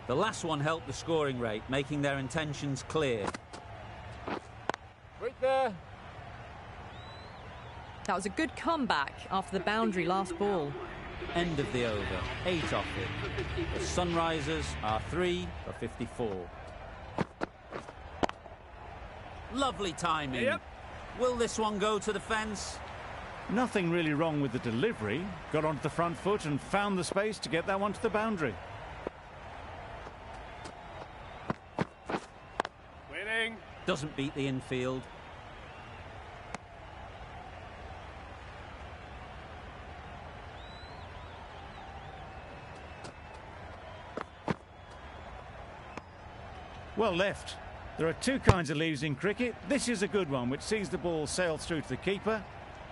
The last one helped the scoring rate, making their intentions clear. Right there. That was a good comeback after the boundary last ball. End of the over, 8 off it. The Sunrisers are 3 for 54. Lovely timing. Yep. Will this one go to the fence? Nothing really wrong with the delivery. Got onto the front foot and found the space to get that one to the boundary. Winning. Doesn't beat the infield. Well left. There are two kinds of leaves in cricket. This is a good one, which sees the ball sail through to the keeper,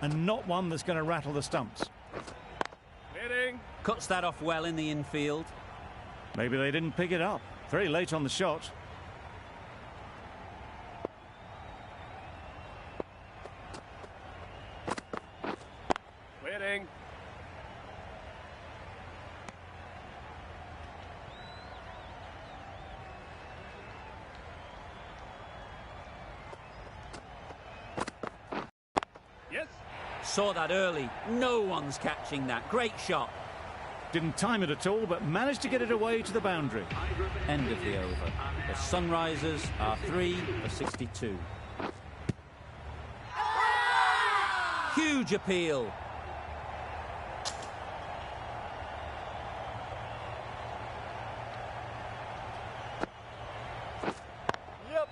and not one that's going to rattle the stumps. Winning. Cuts that off well in the infield. Maybe they didn't pick it up. Very late on the shot. Winning. Yes. Saw that early. No one's catching that. Great shot. Didn't time it at all, but managed to get it away to the boundary. End of the over. The Sunrisers are 3 for 62. Huge appeal. Yep.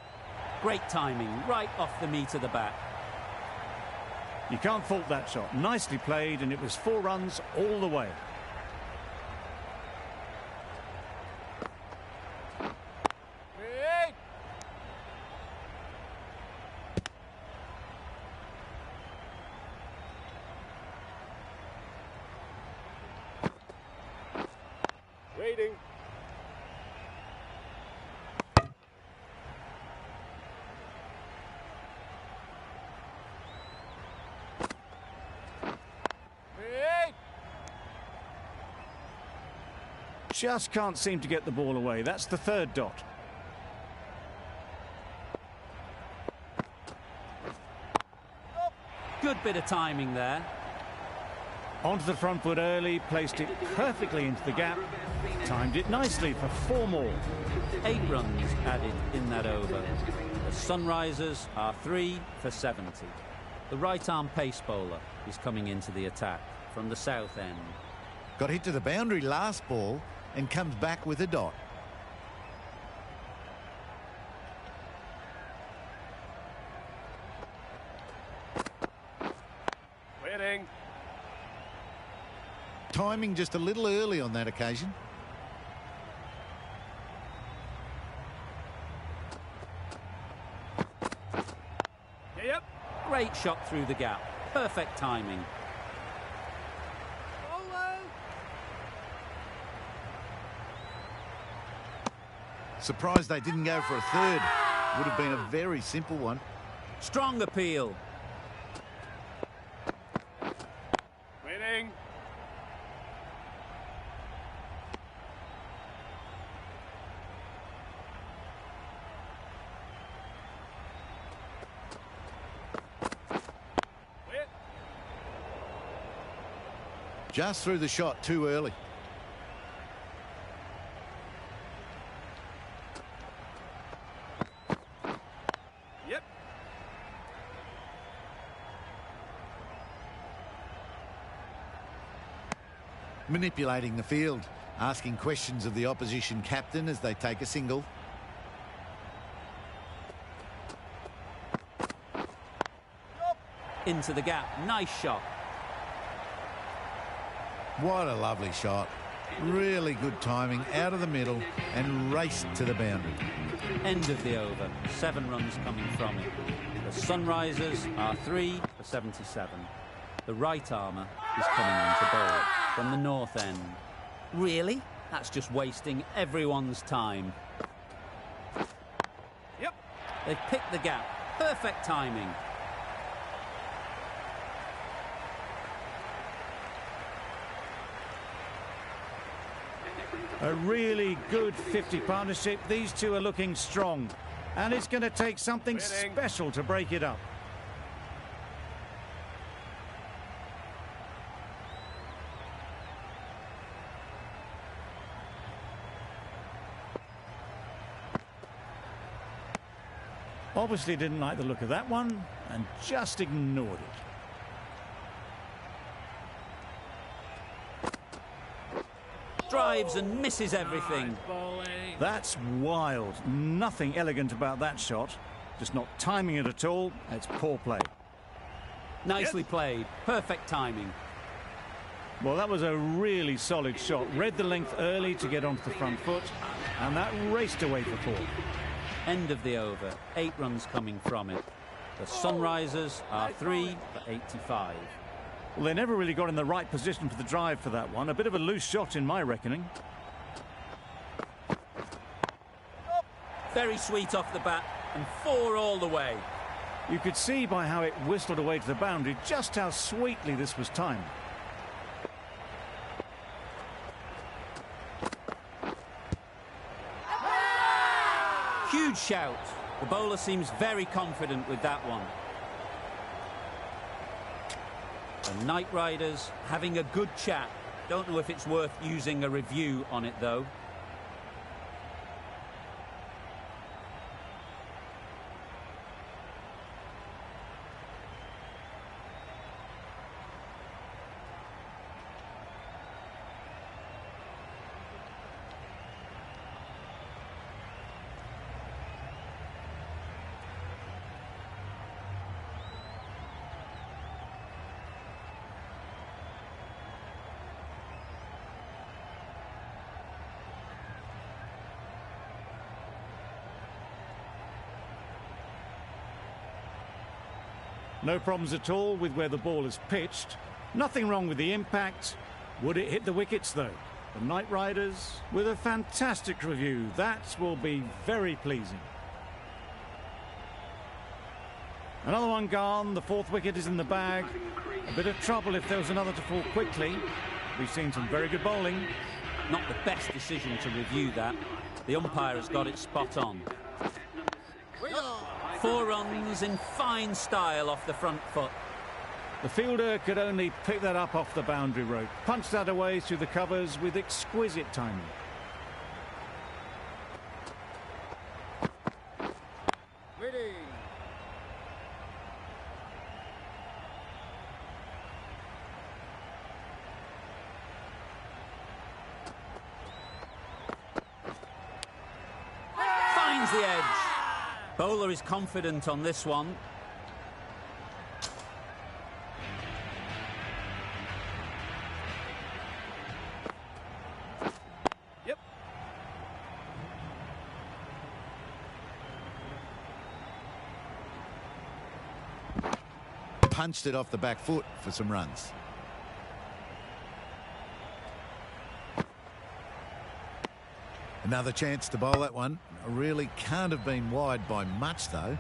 Great timing, right off the meat of the bat. You can't fault that shot. Nicely played, and it was 4 runs all the way. Hey. Waiting. Hey. Just can't seem to get the ball away. That's the 3rd dot. Good bit of timing there. Onto the front foot early, placed it perfectly into the gap. Timed it nicely for 4 more. 8 runs added in that over. The Sunrisers are 3 for 70. The right-arm pace bowler is coming into the attack from the south end. Got hit to the boundary last ball and comes back with a dot. Winning. Timing just a little early on that occasion. Yep. Great shot through the gap. Perfect timing. Surprised they didn't go for a 3rd. Would have been a very simple one. Strong appeal. Winning. Win. Just threw the shot too early. Yep. Manipulating the field, asking questions of the opposition captain as they take a single. Into the gap. Nice shot. What a lovely shot. Really good timing, out of the middle and raced to the boundary. End of the over. 7 runs coming from it. The Sunrisers are 3 for 77. The right armour is coming into bowl from the north end. Really? That's just wasting everyone's time. Yep. They've picked the gap. Perfect timing. A really good 50 partnership. These two are looking strong. And it's going to take something special to break it up. Obviously didn't like the look of that one and just ignored it. Drives and misses everything. That's wild. Nothing elegant about that shot. Just not timing it at all. It's poor play. Nicely played. Perfect timing. Well, that was a really solid shot. Read the length early to get onto the front foot, and that raced away for 4. End of the over. 8 runs coming from it. The Sunrisers are 3 for 85. Well, they never really got in the right position for the drive for that one. A bit of a loose shot in my reckoning. Very sweet off the bat, and 4 all the way. You could see by how it whistled away to the boundary just how sweetly this was timed. Huge shout. The bowler seems very confident with that one. The Knight Riders having a good chat. Don't know if it's worth using a review on it, though. No problems at all with where the ball is pitched. Nothing wrong with the impact. Would it hit the wickets, though? The Knight Riders with a fantastic review. That will be very pleasing. Another one gone. The 4th wicket is in the bag. A bit of trouble if there was another to fall quickly. We've seen some very good bowling. Not the best decision to review that. The umpire has got it spot on. 4 runs in fine style off the front foot. The fielder could only pick that up off the boundary rope. Punched that away through the covers with exquisite timing. Finds the edge. Bowler is confident on this one. Yep. Punched it off the back foot for some runs. Another chance to bowl that one. Really can't have been wide by much, though.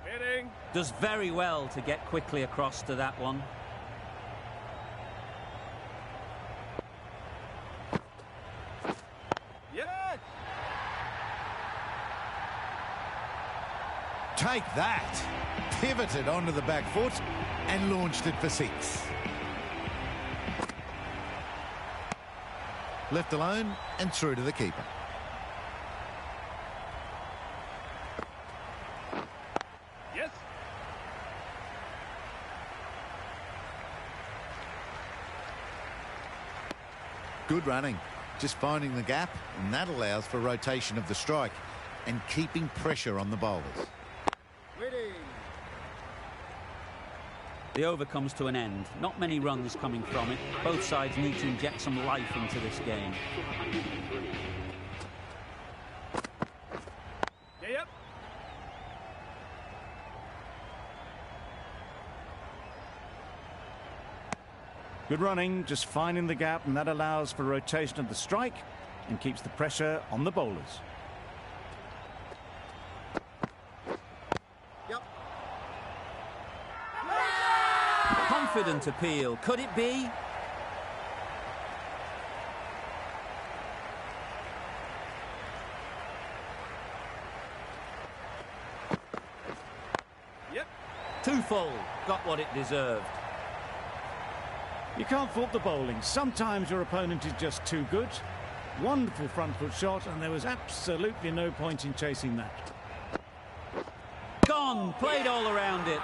Hitting. Does very well to get quickly across to that one. Yep. Take that. Pivoted onto the back foot and launched it for 6. Left alone and through to the keeper. Yes. Good running. Just finding the gap, and that allows for rotation of the strike and keeping pressure on the bowlers. The over comes to an end. Not many runs coming from it. Both sides need to inject some life into this game. Yep. Good running, just finding the gap, and that allows for rotation of the strike and keeps the pressure on the bowlers. Confident appeal. Could it be? Yep. Too full. Got what it deserved. You can't fault the bowling. Sometimes your opponent is just too good. Wonderful front foot shot, and there was absolutely no point in chasing that. Gone. Played all around it.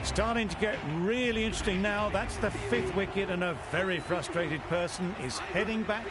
Starting to get really interesting now. That's the 5th wicket, and a very frustrated person is heading back.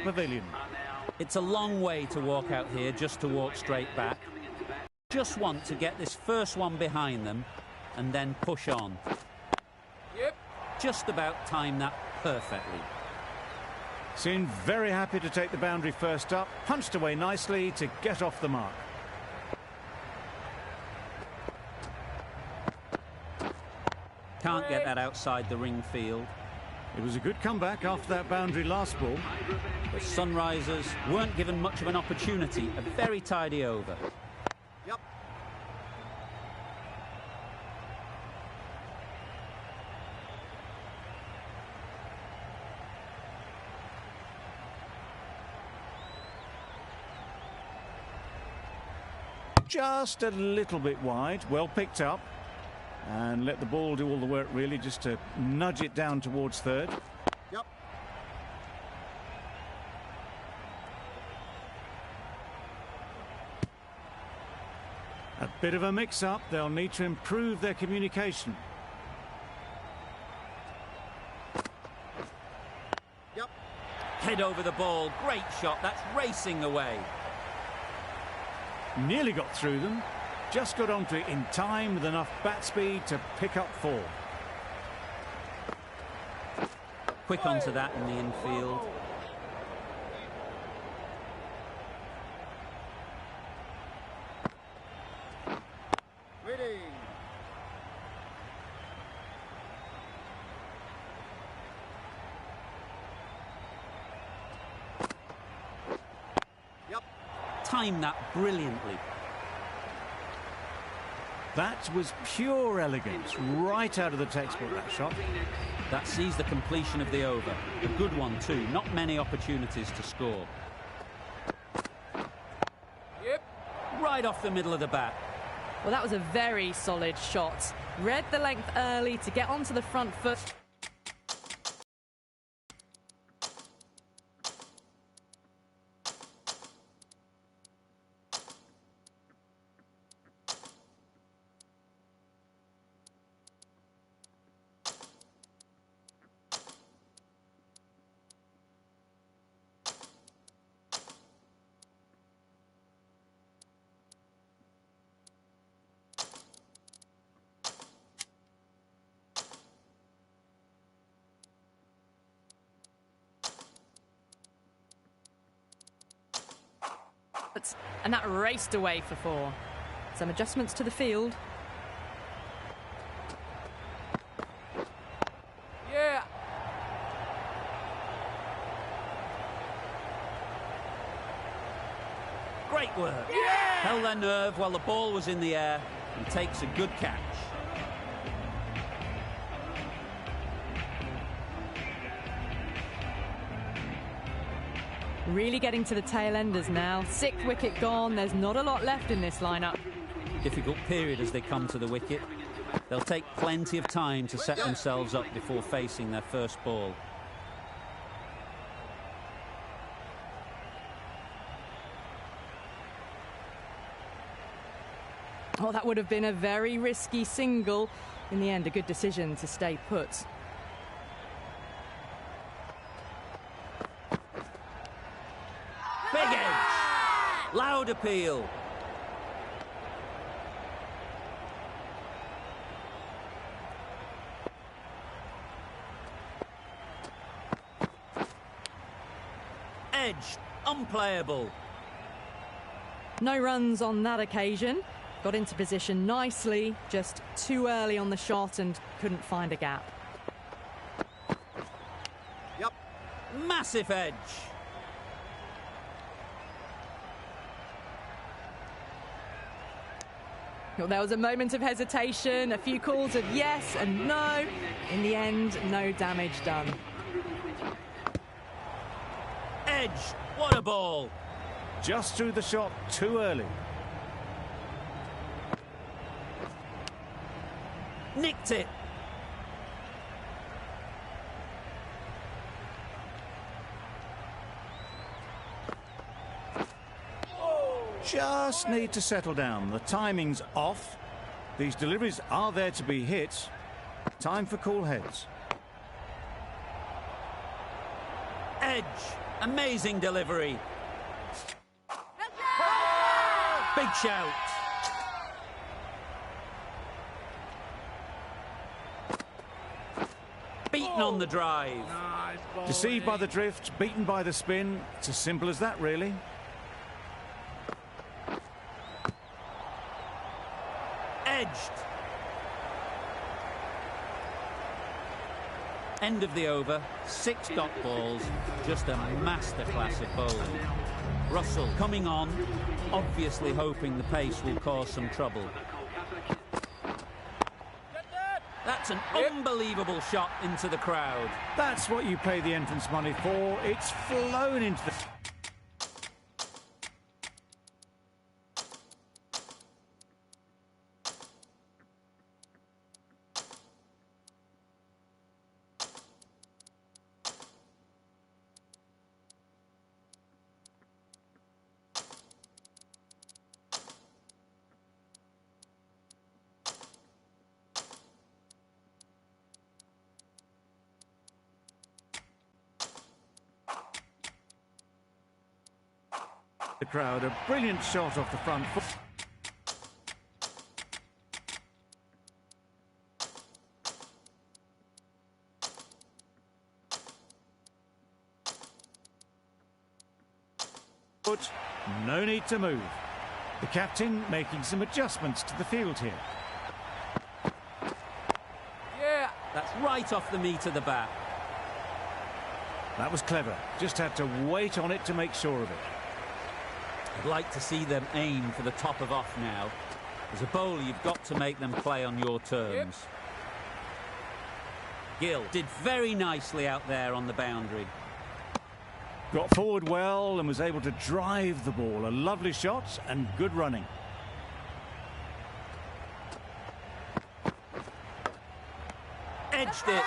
Pavilion. It's a long way to walk out here just to walk straight back. Just want to get this first one behind them and then push on. Yep. Just about time that perfectly. Seemed very happy to take the boundary first up. Punched away nicely to get off the mark. Can't get that outside the ring field. It was a good comeback after that boundary last ball. The Sunrisers weren't given much of an opportunity. A very tidy over. Yep. Just a little bit wide. Well picked up. And let the ball do all the work, really, just to nudge it down towards third. Yep. A bit of a mix-up. They'll need to improve their communication. Yep. Head over the ball. Great shot. That's racing away. Nearly got through them. Just got onto it in time with enough bat speed to pick up 4. Quick onto that in the infield. Ready. Yep. Timed that brilliantly. That was pure elegance, right out of the textbook, that shot. That sees the completion of the over. A good one too. Not many opportunities to score. Yep. Right off the middle of the bat. Well, that was a very solid shot. Read the length early to get onto the front foot. And that raced away for 4. Some adjustments to the field. Yeah. Great work. Yeah! Held their nerve while the ball was in the air and takes a good catch. Really getting to the tail enders now. 6th wicket gone. There's not a lot left in this lineup. Difficult period as they come to the wicket. They'll take plenty of time to set themselves up before facing their first ball. Oh, that would have been a very risky single. In the end, a good decision to stay put. Big edge! Loud appeal. Edge, unplayable. No runs on that occasion. Got into position nicely, just too early on the shot and couldn't find a gap. Yep. Massive edge. Well, there was a moment of hesitation, a few calls of yes and no. In the end, no damage done. Edge, what a ball. Just threw the shot too early. Nicked it. Just need to settle down. The timing's off. These deliveries are there to be hit. Time for cool heads. Edge, amazing delivery. Big shout. Beaten on the drive. Deceived by the drift, beaten by the spin. It's as simple as that, really. Edged. End of the over. 6 dot balls. Just a masterclass of bowling. Russell coming on, obviously hoping the pace will cause some trouble. That's an unbelievable shot into the crowd. That's what you pay the entrance money for. It's flown into the... The crowd, a brilliant shot off the front foot. No need to move. The captain making some adjustments to the field here. Yeah. That's right off the meat of the bat. That was clever. Just had to wait on it to make sure of it. I'd like to see them aim for the top of off now. As a bowler, you've got to make them play on your terms. Gill did very nicely out there on the boundary. Got forward well and was able to drive the ball. A lovely shot and good running. Edged it.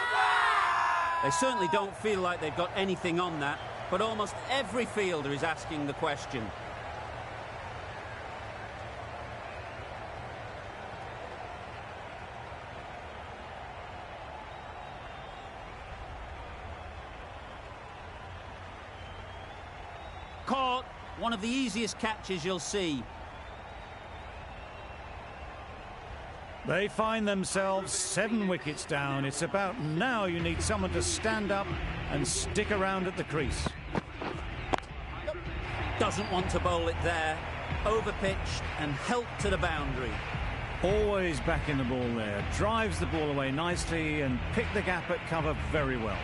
They certainly don't feel like they've got anything on that, but almost every fielder is asking the question. Caught. One of the easiest catches you'll see. They find themselves 7 wickets down. It's about now you need someone to stand up and stick around at the crease. Doesn't want to bowl it there. Overpitched and helped to the boundary. Always back in the ball there. Drives the ball away nicely and picked the gap at cover very well.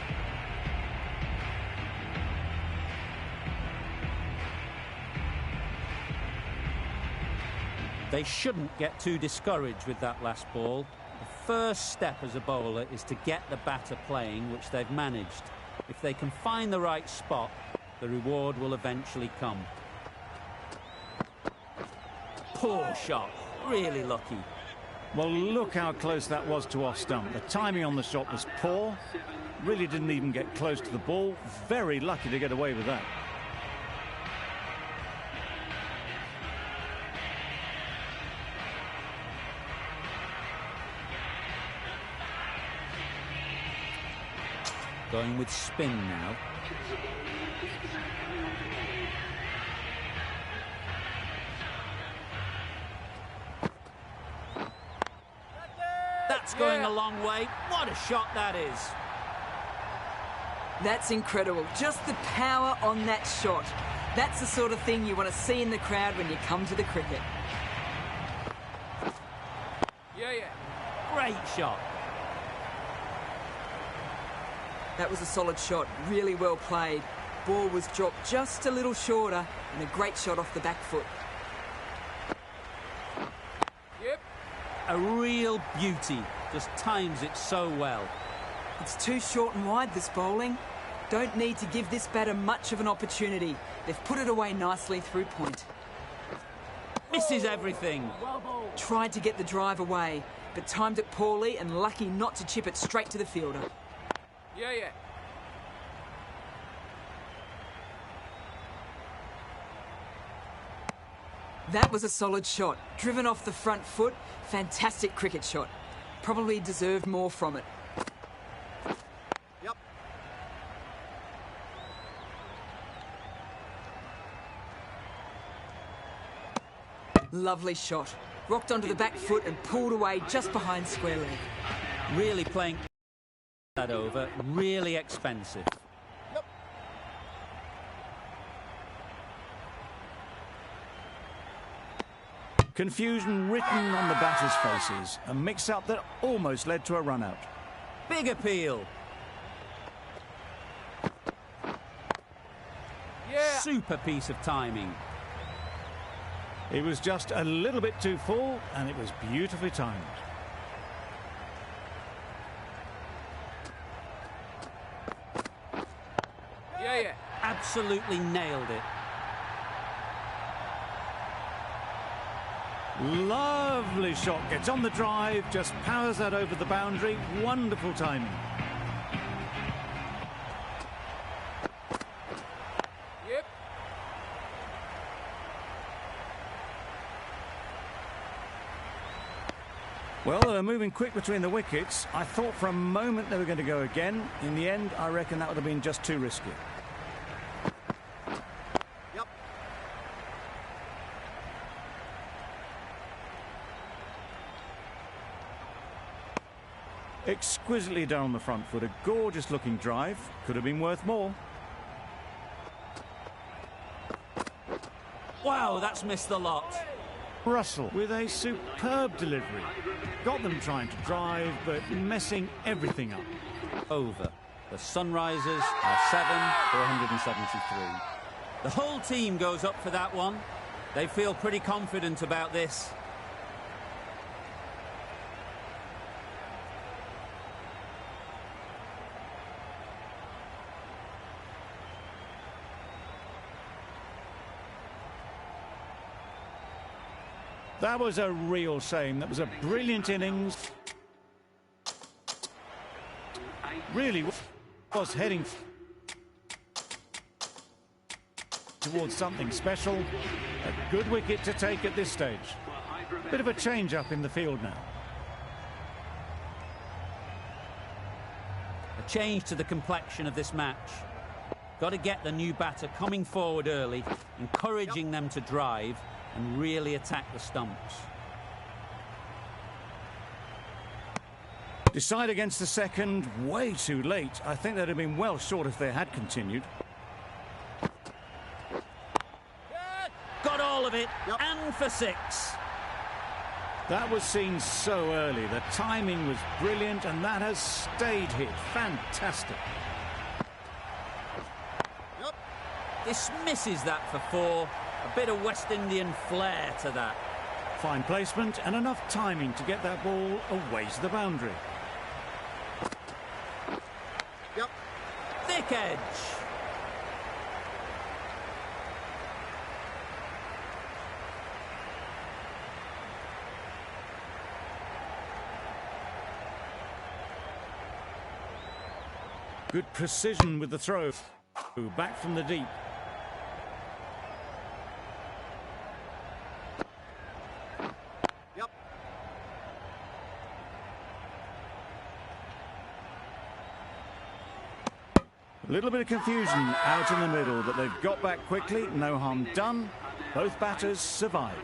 They shouldn't get too discouraged with that last ball. The first step as a bowler is to get the batter playing, which they've managed. If they can find the right spot, The reward will eventually come. Poor shot. Really lucky. Well, look how close that was to off stump. The timing on the shot was poor. Really didn't even get close to the ball. Very lucky to get away with that. Going with spin now. That's going a long way. What a shot that is. That's incredible. Just the power on that shot. That's the sort of thing you want to see in the crowd when you come to the cricket. Yeah. Great shot. That was a solid shot. Really well played. Ball was dropped just a little shorter and a great shot off the back foot. Yep. A real beauty. Just times it so well. It's too short and wide, this bowling. Don't need to give this batter much of an opportunity. They've put it away nicely through point. Misses everything. Tried to get the drive away, but timed it poorly and lucky not to chip it straight to the fielder. Yeah. That was a solid shot. Driven off the front foot. Fantastic cricket shot. Probably deserved more from it. Yep. Lovely shot. Rocked onto the back foot and pulled away just behind square leg. Really playing that over. Really expensive. Confusion written on the batters' faces. A mix-up that almost led to a run-out. Big appeal. Yeah. Super piece of timing. He was just a little bit too full, and it was beautifully timed. Yeah. Absolutely nailed it. Lovely shot. Gets on the drive, just powers that over the boundary. Wonderful timing. Yep. Well, they were moving quick between the wickets. I thought for a moment they were going to go again. In the end, I reckon that would have been just too risky. Yep. Exquisitely done on the front foot. A gorgeous looking drive. Could have been worth more. Wow, that's missed the lot. Russell with a superb delivery. Got them trying to drive, but messing everything up. Over. The Sunrisers are 7 for 173. The whole team goes up for that one. They feel pretty confident about this. That was a real shame. That was a brilliant innings. Really was heading towards something special. A good wicket to take at this stage. Bit of a change up in the field now. A change to the complexion of this match. Got to get the new batter coming forward early, encouraging them to drive and really attack the stumps. Decide against the second, way too late. I think they'd have been well short if they had continued. Got all of it, and for 6. That was seen so early. The timing was brilliant, and that has stayed hit. Fantastic. This misses that for 4. A bit of West Indian flair to that. Fine placement and enough timing to get that ball away to the boundary. Yep. Thick edge. Good precision with the throw. Back from the deep. Yep. A little bit of confusion out in the middle, but they've got back quickly. No harm done. Both batters survive.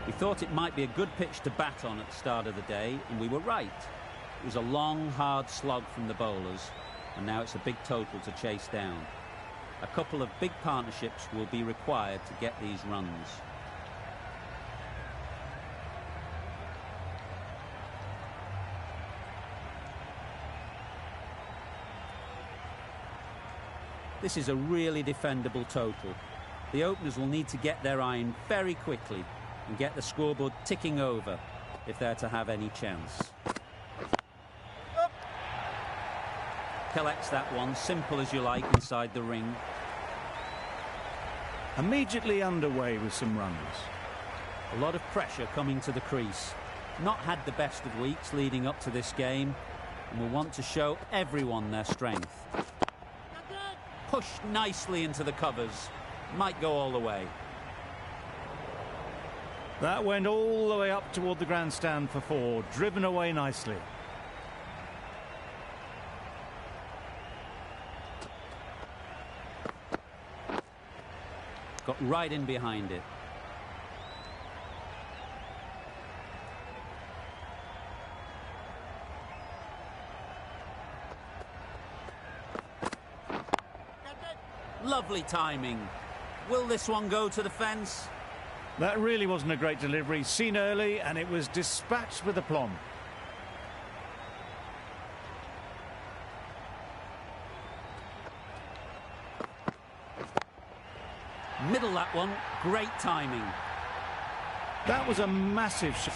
We thought it might be a good pitch to bat on at the start of the day, and we were right. It was a long, hard slog from the bowlers, and now it's a big total to chase down. A couple of big partnerships will be required to get these runs. This is a really defendable total. The openers will need to get their iron very quickly and get the scoreboard ticking over if they're to have any chance. Collects that one, simple as you like, inside the ring. Immediately underway with some runs. A lot of pressure coming to the crease. Not had the best of weeks leading up to this game, and will want to show everyone their strength. Pushed nicely into the covers. Might go all the way. That went all the way up toward the grandstand for 4, driven away nicely. Got right in behind it. Lovely timing. Will this one go to the fence? That really wasn't a great delivery. Seen early, and it was dispatched with aplomb. Middle that one. Great timing. That was a massive shot.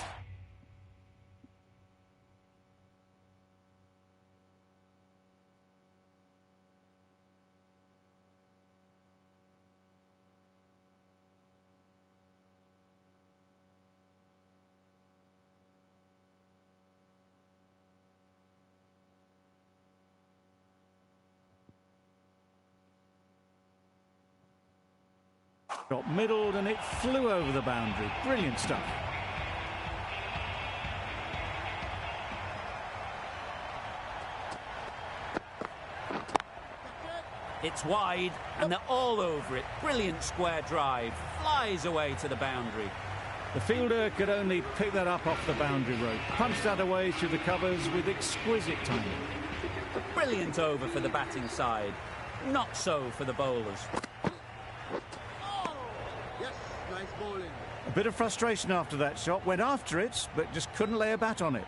Got middled and it flew over the boundary. Brilliant stuff. It's wide and they're all over it. Brilliant square drive. Flies away to the boundary. The fielder could only pick that up off the boundary rope. Punched that away through the covers with exquisite timing. A brilliant over for the batting side. Not so for the bowlers. Yes, nice bowling. A bit of frustration after that shot. Went after it, but just couldn't lay a bat on it.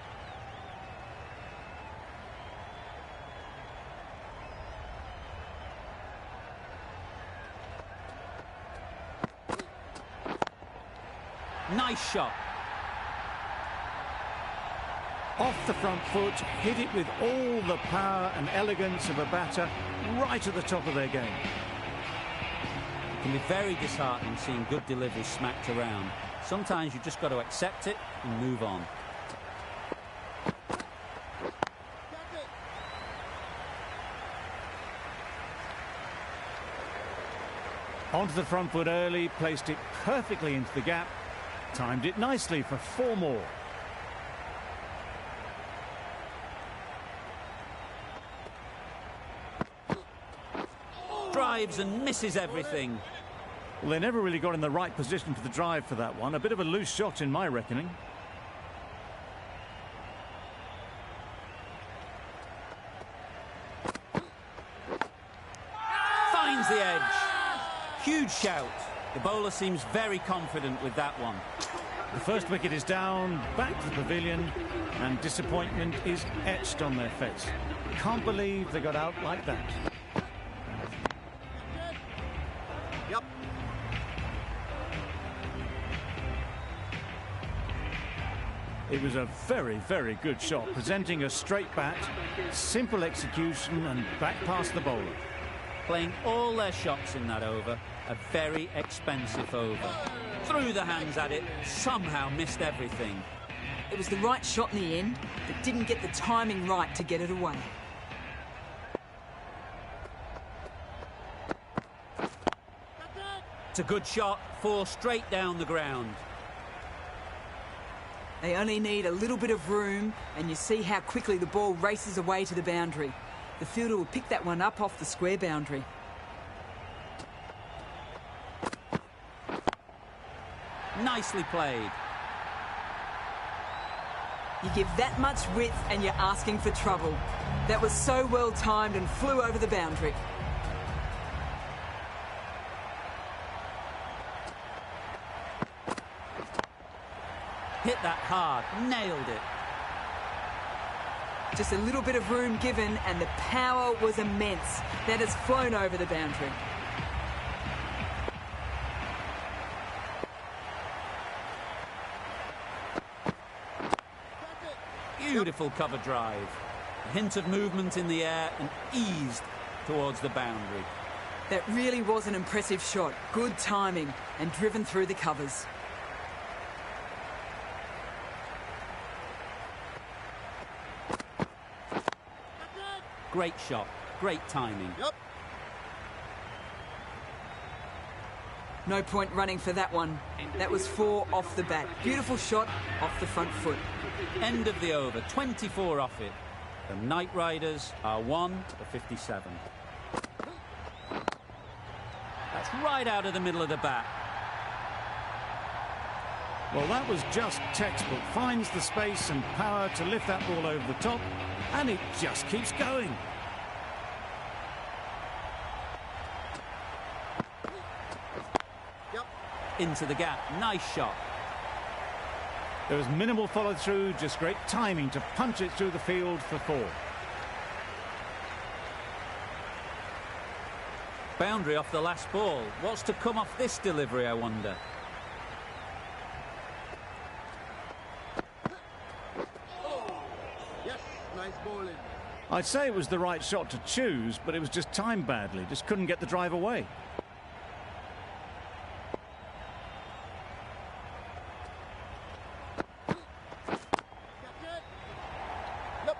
Nice shot. Off the front foot, hit it with all the power and elegance of a batter right at the top of their game. It can be very disheartening seeing good deliveries smacked around. Sometimes you've just got to accept it and move on. Onto the front foot early, placed it perfectly into the gap, timed it nicely for 4 more. Drives and misses everything. Well, they never really got in the right position for the drive for that one. A bit of a loose shot in my reckoning. Finds the edge. Huge shout. The bowler seems very confident with that one. The first wicket is down, back to the pavilion, and disappointment is etched on their face. Can't believe they got out like that. Yep. It was a very, very good shot, presenting a straight bat, simple execution, and back past the bowler. Playing all their shots in that over. A very expensive over. Threw the hands at it, somehow missed everything. It was the right shot in the end, but didn't get the timing right to get it away. It's a good shot, 4 straight down the ground. They only need a little bit of room, and you see how quickly the ball races away to the boundary. The fielder will pick that one up off the square boundary. Nicely played. You give that much width and you're asking for trouble. That was so well timed and flew over the boundary. Hit that hard, nailed it. Just a little bit of room given and the power was immense. That has flown over the boundary. Beautiful cover drive. A hint of movement in the air and eased towards the boundary. That really was an impressive shot. Good timing and driven through the covers. Great shot, great timing. Yep. No point running for that one. That was 4 off the bat. Beautiful shot off the front foot. End of the over, 24 off it. The Knight Riders are 1 for 57. That's right out of the middle of the bat. Well, that was just textbook. Finds the space and power to lift that ball over the top, and it just keeps going. Yep. Into the gap, nice shot. There was minimal follow-through, just great timing to punch it through the field for 4. Boundary off the last ball. What's to come off this delivery, I wonder? Yes, nice bowling. I'd say it was the right shot to choose, but it was just timed badly. Just couldn't get the drive away. Yep.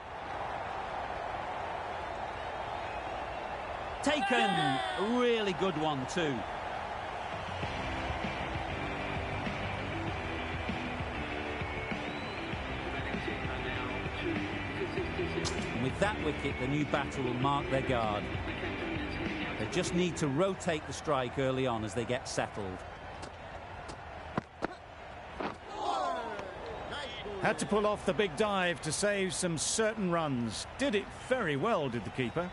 Taken! A really good one too. And with that wicket, the new batter will mark their guard. They just need to rotate the strike early on as they get settled. Had to pull off the big dive to save some certain runs. Did it very well, did the keeper.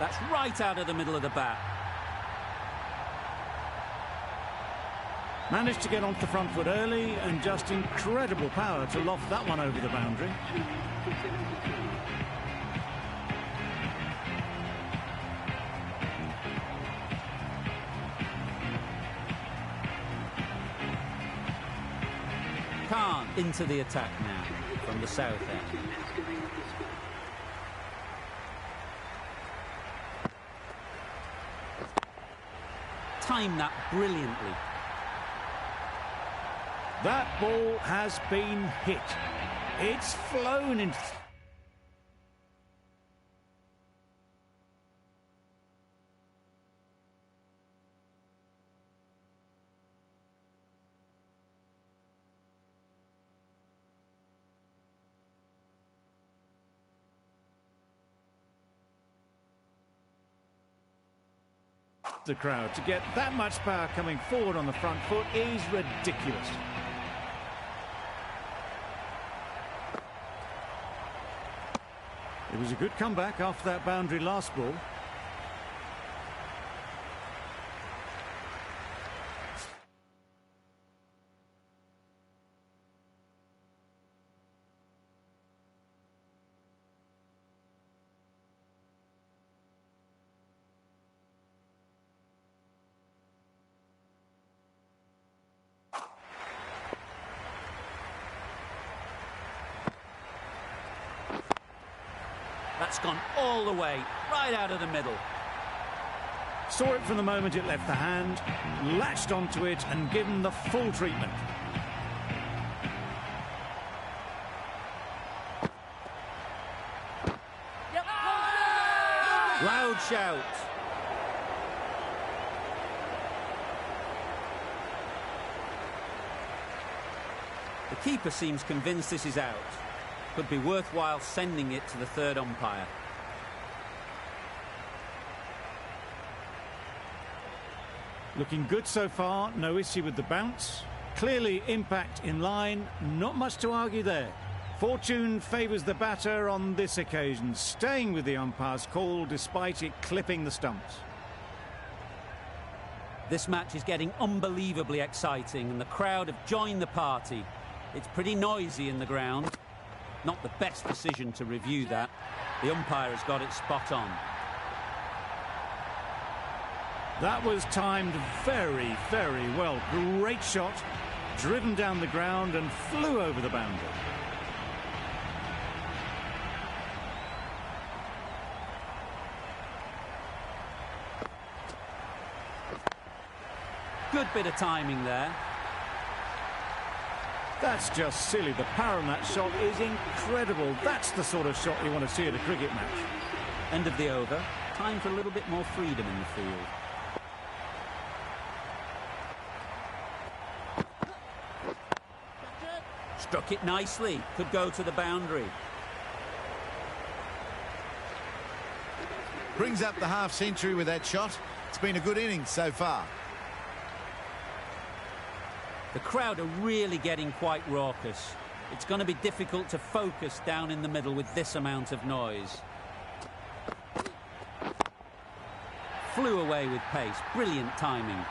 That's right out of the middle of the bat. Managed to get onto the front foot early and just incredible power to loft that one over the boundary. Khan into the attack now from the south end. Timed that brilliantly. That ball has been hit. It's flown in. The crowd to get that much power coming forward on the front foot is ridiculous. It was a good comeback after that boundary last ball. That's gone all the way, right out of the middle. Saw it from the moment it left the hand, latched onto it and given the full treatment. Loud shout. The keeper seems convinced this is out. Could be worthwhile sending it to the third umpire. Looking good so far, no issue with the bounce. Clearly impact in line, not much to argue there. Fortune favours the batter on this occasion, staying with the umpire's call despite it clipping the stumps. This match is getting unbelievably exciting and the crowd have joined the party. It's pretty noisy in the ground. Not the best decision to review that. The umpire has got it spot on. That was timed very, very well. Great shot, driven down the ground and flew over the boundary. Good bit of timing there. That's just silly. The power on that shot is incredible. That's the sort of shot you want to see at a cricket match. End of the over. Time for a little bit more freedom in the field. Struck it nicely. Could go to the boundary. Brings up the half-century with that shot. It's been a good innings so far. The crowd are really getting quite raucous. It's going to be difficult to focus down in the middle with this amount of noise. Flew away with pace. Brilliant timing.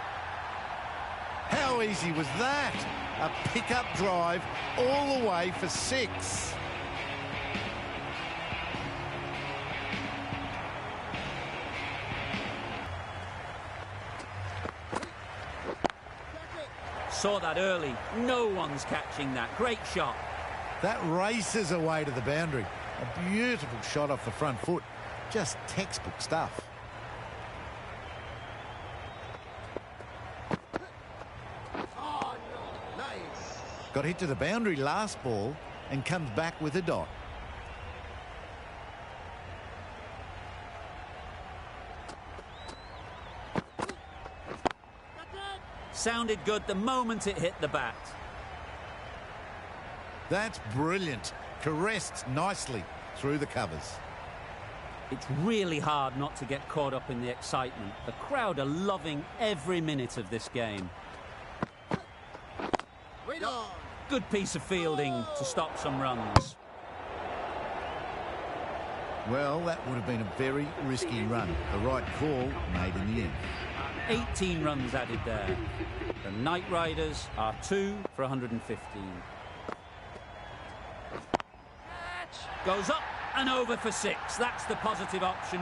How easy was that? A pick-up drive all the way for 6. Saw that early. No one's catching that. Great shot. That races away to the boundary. A beautiful shot off the front foot. Just textbook stuff. Oh, no. Nice. Got hit to the boundary last ball and comes back with a dot. Sounded good the moment it hit the bat. That's brilliant. Caressed nicely through the covers. It's really hard not to get caught up in the excitement. The crowd are loving every minute of this game. Wait on. Good piece of fielding to stop some runs. Well, that would have been a very risky run. The right call made in the end. 18 runs added there. The Knight Riders are 2 for 115. Goes up and over for 6. That's the positive option.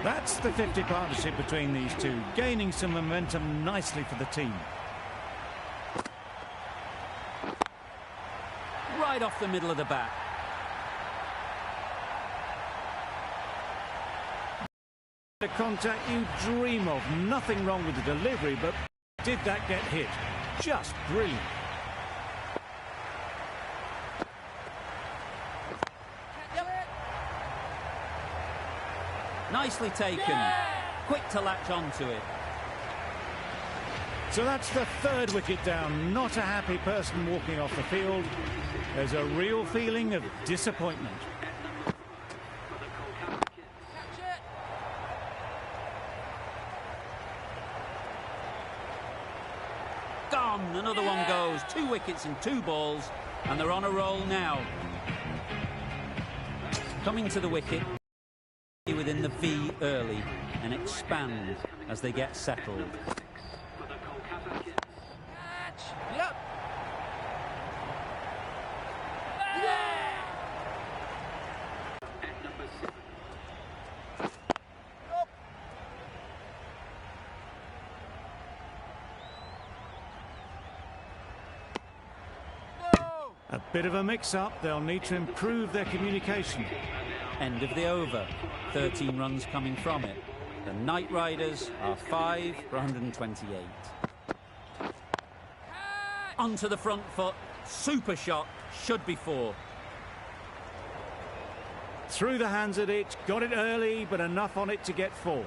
That's the 50 partnership between these two, gaining some momentum nicely for the team. Right off the middle of the bat. The contact you dream of. Nothing wrong with the delivery, but did that get hit? Just brilliant. Nicely taken. Quick to latch onto it. So that's the third wicket down. Not a happy person walking off the field. There's a real feeling of disappointment. Gone. Another one goes. 2 wickets in 2 balls, and they're on a roll now. Coming to the wicket within the V early and expand as they get settled. Yep. A bit of a mix-up. They'll need to improve their communication. End of the over. 13 runs coming from it. The Knight Riders are 5 for 128. Onto the front foot. Super shot. Should be 4. Through the hands at it. Got it early, but enough on it to get 4.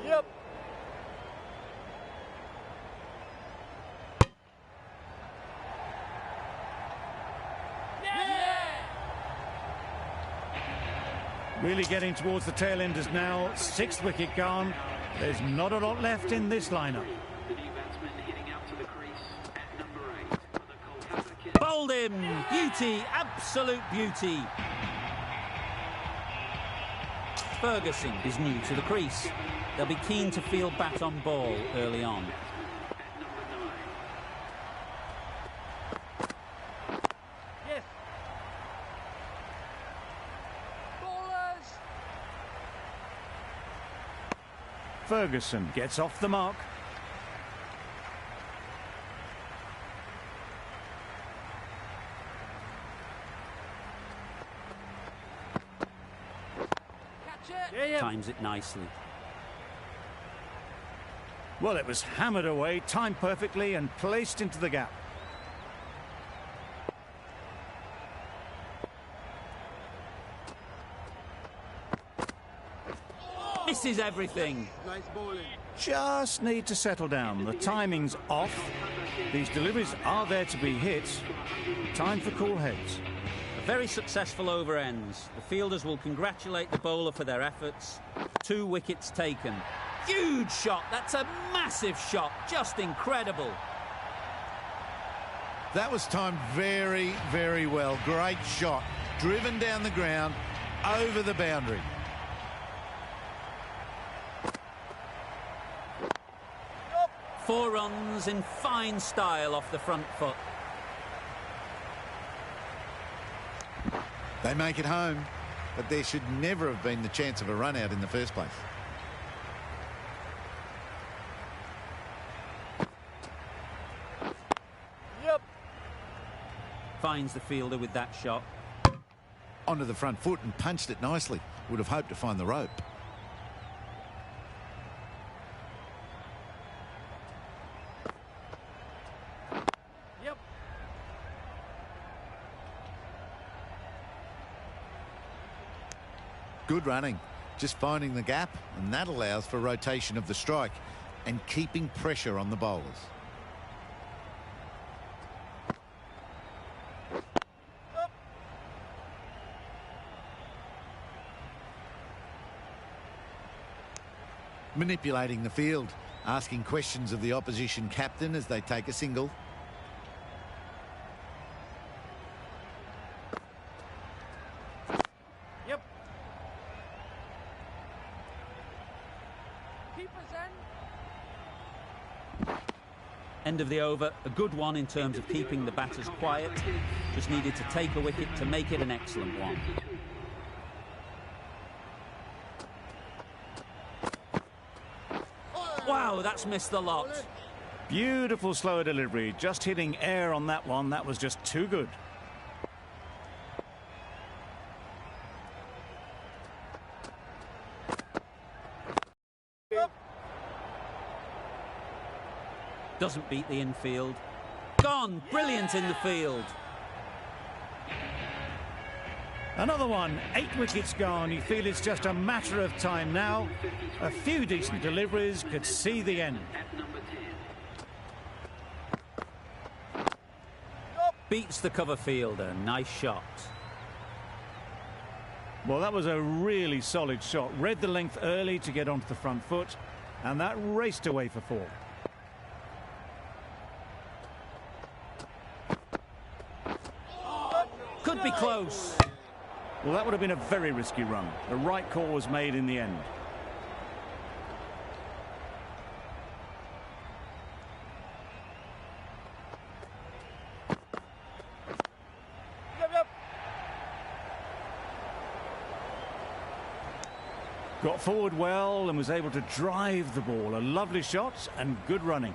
Yep. Really getting towards the tail enders now. 6th wicket gone. There's not a lot left in this lineup. Bowled him. Beauty. Absolute beauty. Ferguson is new to the crease. They'll be keen to field bat on ball early on. Yes. Ballers. Ferguson gets off the mark. Catch it. Times it nicely. Well, it was hammered away, timed perfectly and placed into the gap. Misses everything. Nice bowling. Just need to settle down. The timing's off. These deliveries are there to be hit. Time for cool heads. A very successful over ends. The fielders will congratulate the bowler for their efforts. 2 wickets taken. Huge shot. That's a massive shot. Just incredible. That was timed very, very well. Great shot. Driven down the ground, over the boundary. Four runs in fine style off the front foot. They make it home, but there should never have been the chance of a run out in the first place. Yep. Finds the fielder with that shot. Onto the front foot and punched it nicely. Would have hoped to find the rope. Yep. Good running. Just finding the gap, and that allows for rotation of the strike and keeping pressure on the bowlers. Manipulating the field, asking questions of the opposition captain as they take a single. Yep. Keepers in. End of the over. A good one in terms of keeping the batters quiet. Just needed to take a wicket to make it an excellent one. Wow, that's missed the lot. Beautiful slower delivery. Just hitting air on that one. That was just too good. Doesn't beat the infield. Gone. Brilliant in the field. Another one. 8 wickets gone. You feel it's just a matter of time now. A few decent deliveries could see the end. Beats the cover fielder. Nice shot. Well, that was a really solid shot. Read the length early to get onto the front foot, and that raced away for 4. Could be close. Well, that would have been a very risky run. The right call was made in the end. Got forward well and was able to drive the ball. A lovely shot and good running.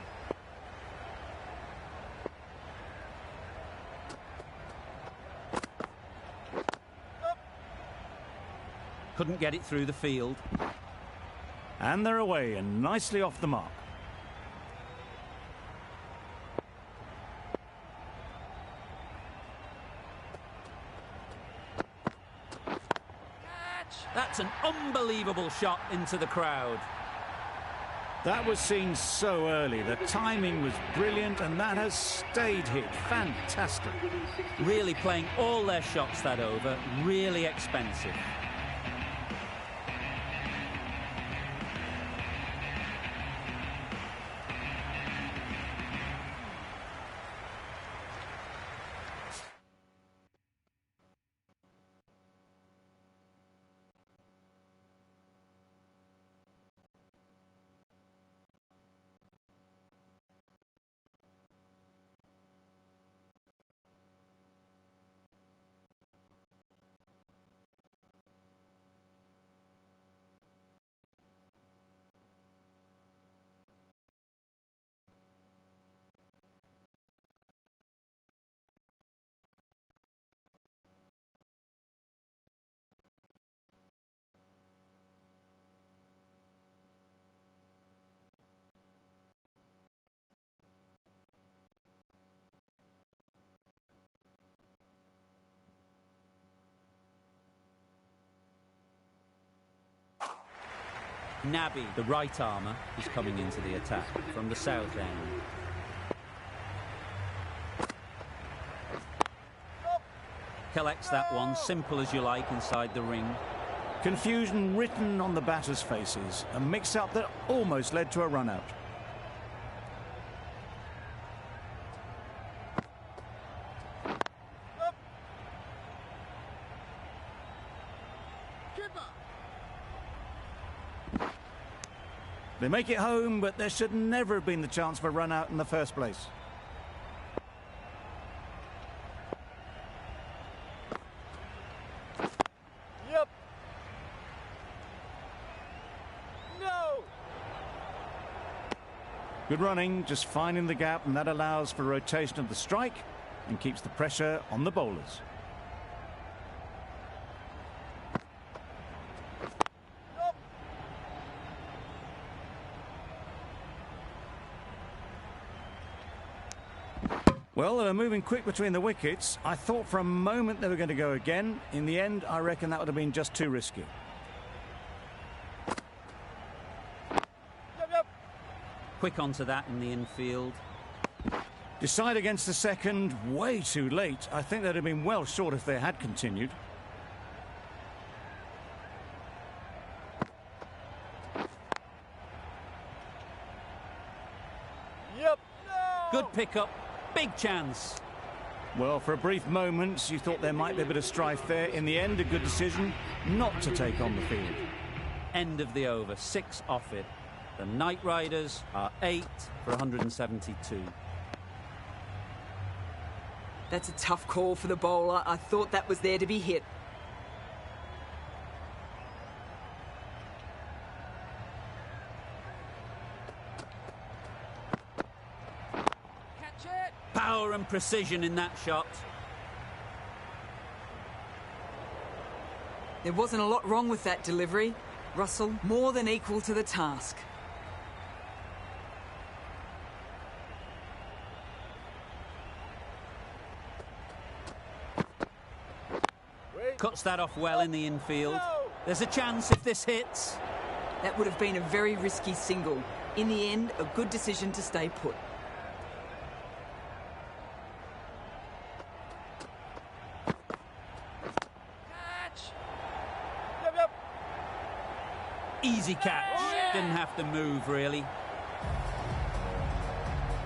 Couldn't get it through the field. And they're away and nicely off the mark. That's an unbelievable shot into the crowd. That was seen so early. The timing was brilliant and that has stayed hit. Fantastic. Really playing all their shots that over. Really expensive. Naby, the right armour, is coming into the attack from the south end. Collects that one, simple as you like, inside the ring. Confusion written on the batters' faces. A mix-up that almost led to a run-out. They make it home, but there should never have been the chance for a run-out in the first place. Yep. No. Good running, just finding the gap, and that allows for rotation of the strike and keeps the pressure on the bowlers. Well, they were moving quick between the wickets. I thought for a moment they were going to go again. In the end, I reckon that would have been just too risky. Yep. Quick onto that in the infield. Decide against the second, way too late. I think they'd have been well short if they had continued. Yep. No. Good pick-up. Big chance. Well, for a brief moment, you thought there might be a bit of strife there. In the end, a good decision not to take on the field. End of the over. 6 off it. The Knight Riders are 8 for 172. That's a tough call for the bowler. I thought that was there to be hit. Catch it. Power and precision in that shot. There wasn't a lot wrong with that delivery. Russell more than equal to the task. Cuts that off well in the infield. There's a chance if this hits. That would have been a very risky single. In the end, a good decision to stay put. Catch. Yep. Easy catch. Didn't have to move, really.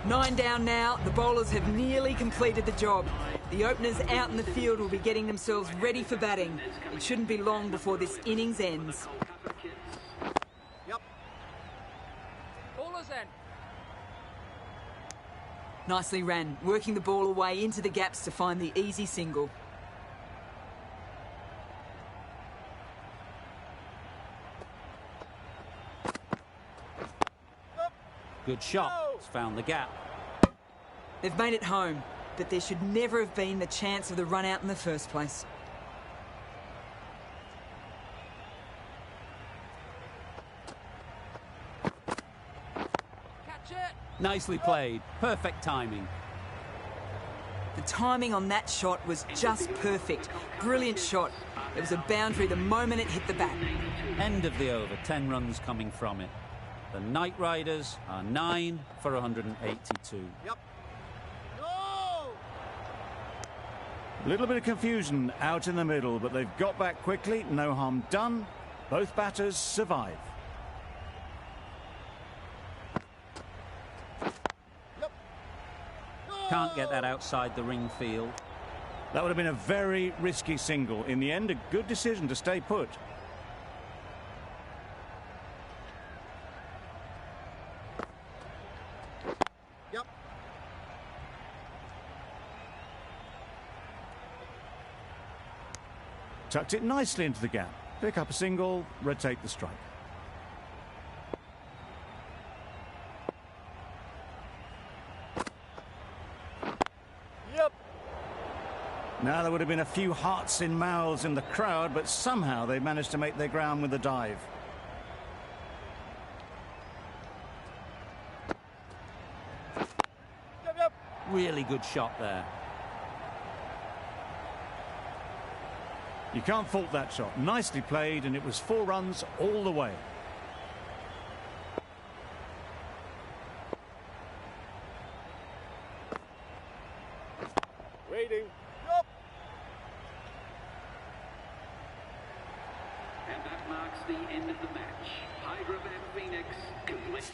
9 down now. The bowlers have nearly completed the job. The openers out in the field will be getting themselves ready for batting. It shouldn't be long before this innings ends. Yep. Bowlers in. Nicely ran, working the ball away into the gaps to find the easy single. Good shot. It's found the gap. They've made it home, but there should never have been the chance of the run out in the first place. Catch it. Nicely played. Perfect timing. The timing on that shot was just perfect. Brilliant shot. It was a boundary the moment it hit the bat. End of the over. 10 runs coming from it. The Knight Riders are 9 for 182. Yep. A little bit of confusion out in the middle, but they've got back quickly. No harm done. Both batters survive. Can't get that outside the ring field. That would have been a very risky single. In the end, a good decision to stay put. Yep. Tucked it nicely into the gap. Pick up a single, rotate the strike. Yep. Now, there would have been a few hearts in mouths in the crowd, but somehow they managed to make their ground with a dive. Yep, yep. Really good shot there. You can't fault that shot. Nicely played, and it was 4 runs all the way. Waiting. Yep. And that marks the end of the match. Hyderabad Phoenix complete.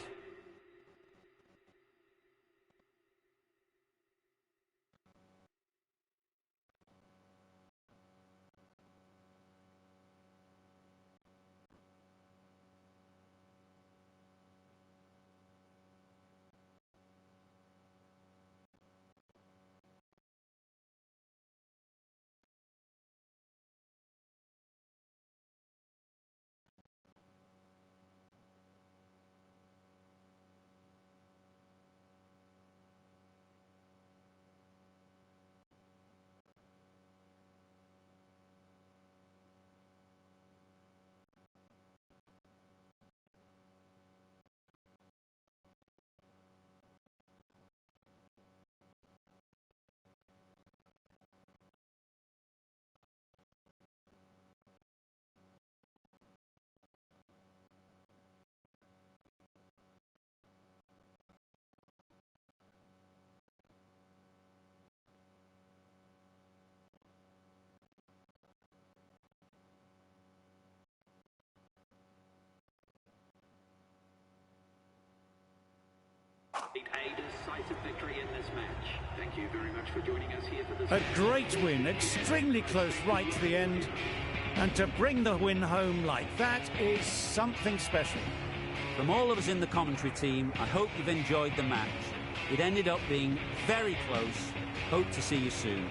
A decisive victory in this match. Thank you very much for joining us here for this. A great win, extremely close right to the end. And to bring the win home like that is something special. From all of us in the commentary team, I hope you've enjoyed the match. It ended up being very close. Hope to see you soon.